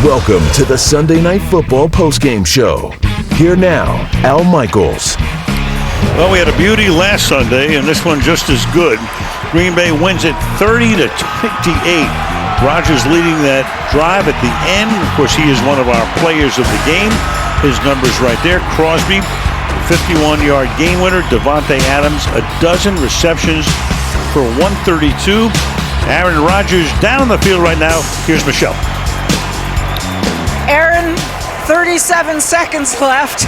Welcome to the Sunday Night Football postgame show. Here now, Al Michaels. Well, we had a beauty last Sunday, and this one just as good. Green Bay wins it 30-28. Rodgers leading that drive at the end. Of course, he is one of our players of the game. His numbers right there. Crosby, 51-yard game winner. Devontae Adams, a dozen receptions for 132. Aaron Rodgers down on the field right now. Here's Michelle. Aaron, 37 seconds left,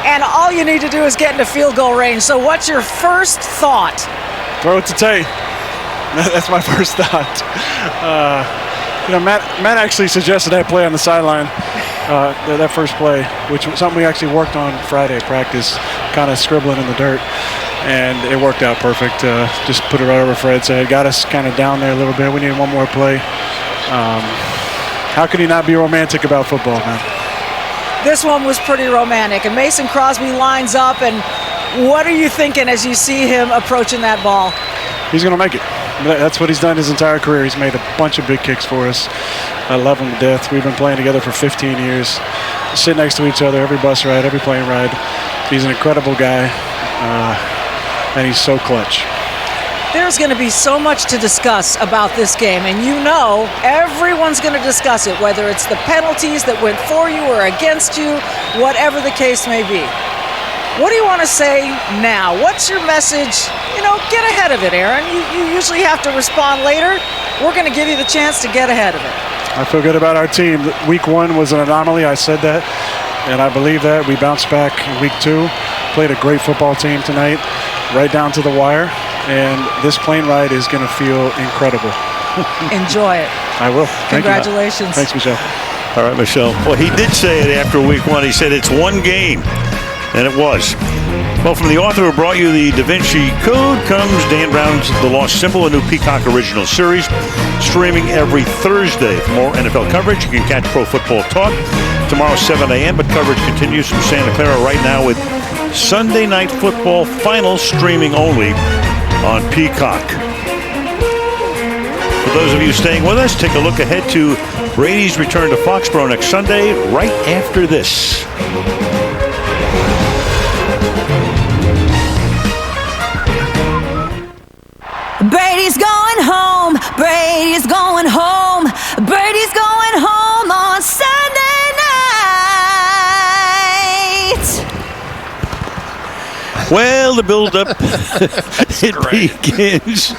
and all you need to do is get into field goal range. So what's your first thought? Throw it to Tay. That's my first thought. Matt actually suggested that play on the sideline, that first play, which was something we actually worked on Friday practice, kind of scribbling in the dirt, and it worked out perfect. Just put it right over Fred's head. Got us kind of down there a little bit. We needed one more play. How could he not be romantic about football, man? This one was pretty romantic, and Mason Crosby lines up, and what are you thinking as you see him approaching that ball? He's going to make it. That's what he's done his entire career. He's made a bunch of big kicks for us. I love him to death. We've been playing together for 15 years. Sit next to each other every bus ride, every plane ride. He's an incredible guy, and he's so clutch. There's going to be so much to discuss about this game, and you know everyone's going to discuss it, whether it's the penalties that went for you or against you, whatever the case may be. What do you want to say now? What's your message? Get ahead of it, Aaron. You usually have to respond later. We're going to give you the chance to get ahead of it. I feel good about our team. Week 1 was an anomaly. I said that, and I believe that. We bounced back in week 2. Played a great football team tonight, right down to the wire. And this plane ride is going to feel incredible. Enjoy it. I will. Congratulations. Thanks, Michelle. All right, Michelle. Well, he did say it after week 1. He said it's one game, and it was. Well, from the author who brought you the Da Vinci Code comes Dan Brown's The Lost Symbol, a new Peacock original series, streaming every Thursday. For more NFL coverage, you can catch Pro Football Talk tomorrow 7 a.m., but coverage continues from Santa Clara right now with Sunday Night Football Final streaming only on Peacock. For those of you staying with us, take a look ahead to Brady's return to Foxborough next Sunday right after this. Brady's going home. Brady's going home. Brady's going home on Sunday night. Well, the build-up, it begins.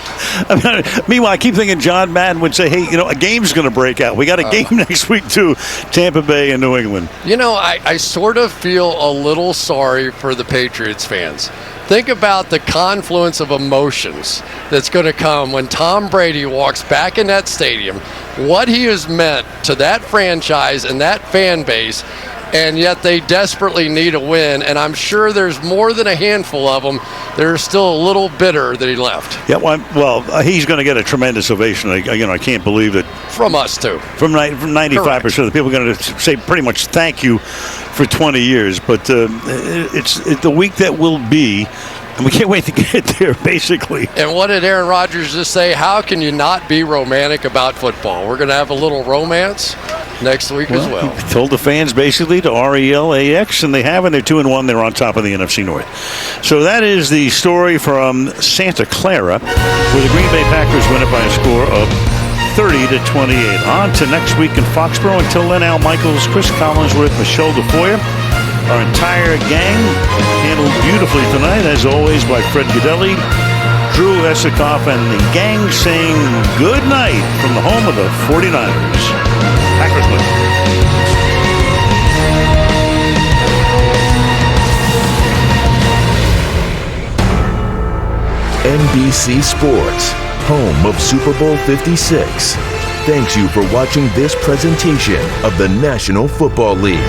Meanwhile, I keep thinking John Madden would say, hey, a game's going to break out. We got a game next week, too, Tampa Bay and New England. I sort of feel a little sorry for the Patriots fans. Think about the confluence of emotions that's going to come when Tom Brady walks back in that stadium, what he has meant to that franchise and that fan base, and yet they desperately need a win, and I'm sure there's more than a handful of them that are still a little bitter that he left. Yeah, well, he's going to get a tremendous ovation. I can't believe it. From us, too. From 95% of the people are going to say pretty much thank you for 20 years. But it's the week that will be, and we can't wait to get there, basically. And what did Aaron Rodgers just say? How can you not be romantic about football? We're going to have a little romance next week as well. He told the fans basically to RELAX, and they have, and they're 2-1. They're on top of the NFC North. So that is the story from Santa Clara, where the Green Bay Packers win it by a score of 30-28. On to next week in Foxborough. Until then, Al Michaels, Chris Collinsworth, Michelle DeFoyer, our entire gang handled beautifully tonight, as always, by Fred Godelli, Drew Esikoff, and the gang saying good night from the home of the 49ers. Packers win. NBC Sports, home of Super Bowl 56. Thanks you for watching this presentation of the National Football League.